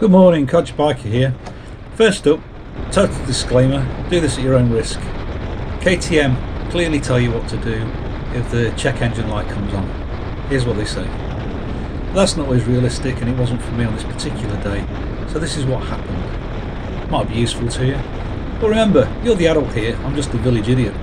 Good morning, Codger Biker here. First up, total disclaimer, do this at your own risk. KTM clearly tell you what to do if the check engine light comes on. Here's what they say. But that's not always realistic, and it wasn't for me on this particular day, so this is what happened. Might be useful to you. But remember, you're the adult here, I'm just the village idiot.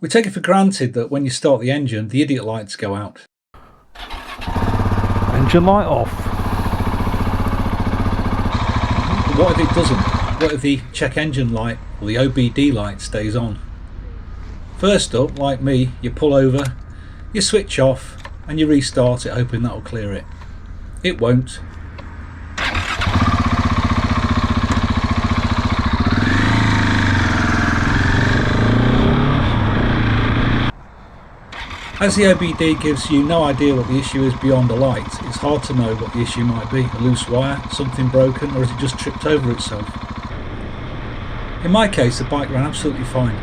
We take it for granted that when you start the engine, the idiot lights go out. Engine light off. But what if it doesn't? What if the check engine light, or the OBD light, stays on? First up, like me, you pull over, you switch off, and you restart it, hoping that'll clear it. It won't. As the OBD gives you no idea what the issue is beyond the light, it's hard to know what the issue might be. A loose wire, something broken, or has it just tripped over itself? In my case, the bike ran absolutely fine,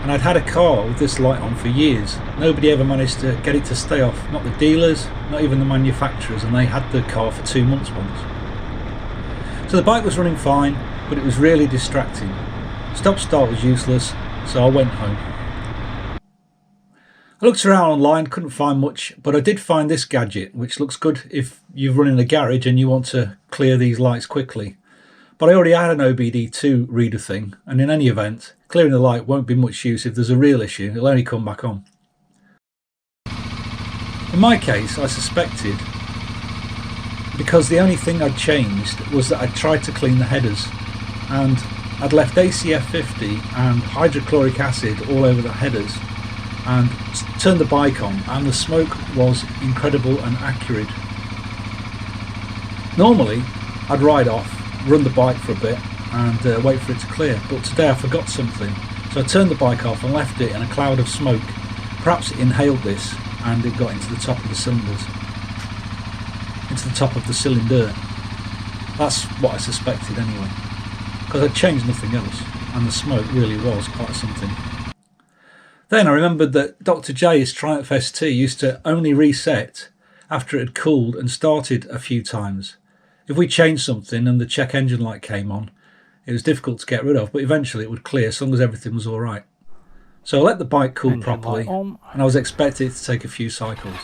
and I'd had a car with this light on for years. Nobody ever managed to get it to stay off, not the dealers, not even the manufacturers, and they had the car for 2 months once. So the bike was running fine, but it was really distracting. Stop start was useless, so I went home. I looked around online, couldn't find much, but I did find this gadget, which looks good if you're running a garage and you want to clear these lights quickly. But I already had an OBD2 reader thing, and in any event, clearing the light won't be much use if there's a real issue. It'll only come back on. In my case, I suspected, because the only thing I'd changed was that I'd tried to clean the headers, and I'd left ACF 50 and hydrochloric acid all over the headers, and turned the bike on, and the smoke was incredible and accurate. Normally I'd ride off, run the bike for a bit and wait for it to clear, but today I forgot something, so I turned the bike off and left it in a cloud of smoke. Perhaps it inhaled this and it got into the top of the cylinders, into the top of the cylinder. That's what I suspected anyway, because I'd changed nothing else, and the smoke really was quite something. Then I remembered that Dr. J's Triumph ST used to only reset after it had cooled and started a few times. If we changed something and the check engine light came on, it was difficult to get rid of, but eventually it would clear as long as everything was alright. So I let the bike cool properly, and I was expecting it to take a few cycles.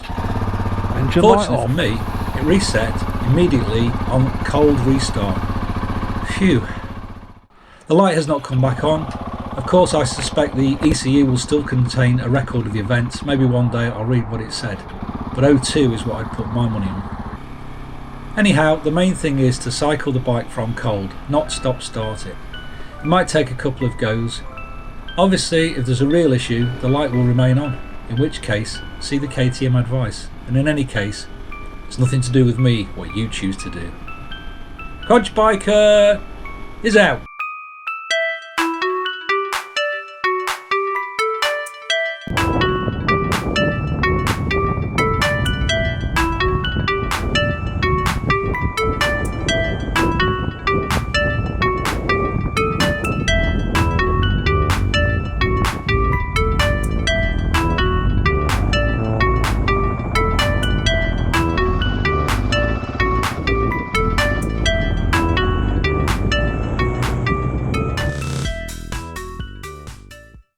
Fortunately for me, it reset immediately on cold restart. Phew. The light has not come back on. Of course, I suspect the ECU will still contain a record of the event. Maybe one day I'll read what it said, but 02 is what I'd put my money on. Anyhow, the main thing is to cycle the bike from cold, not stop start it. It might take a couple of goes. Obviously, if there's a real issue, the light will remain on, in which case, see the KTM advice. And in any case, it's nothing to do with me, what you choose to do. Codger Biker is out.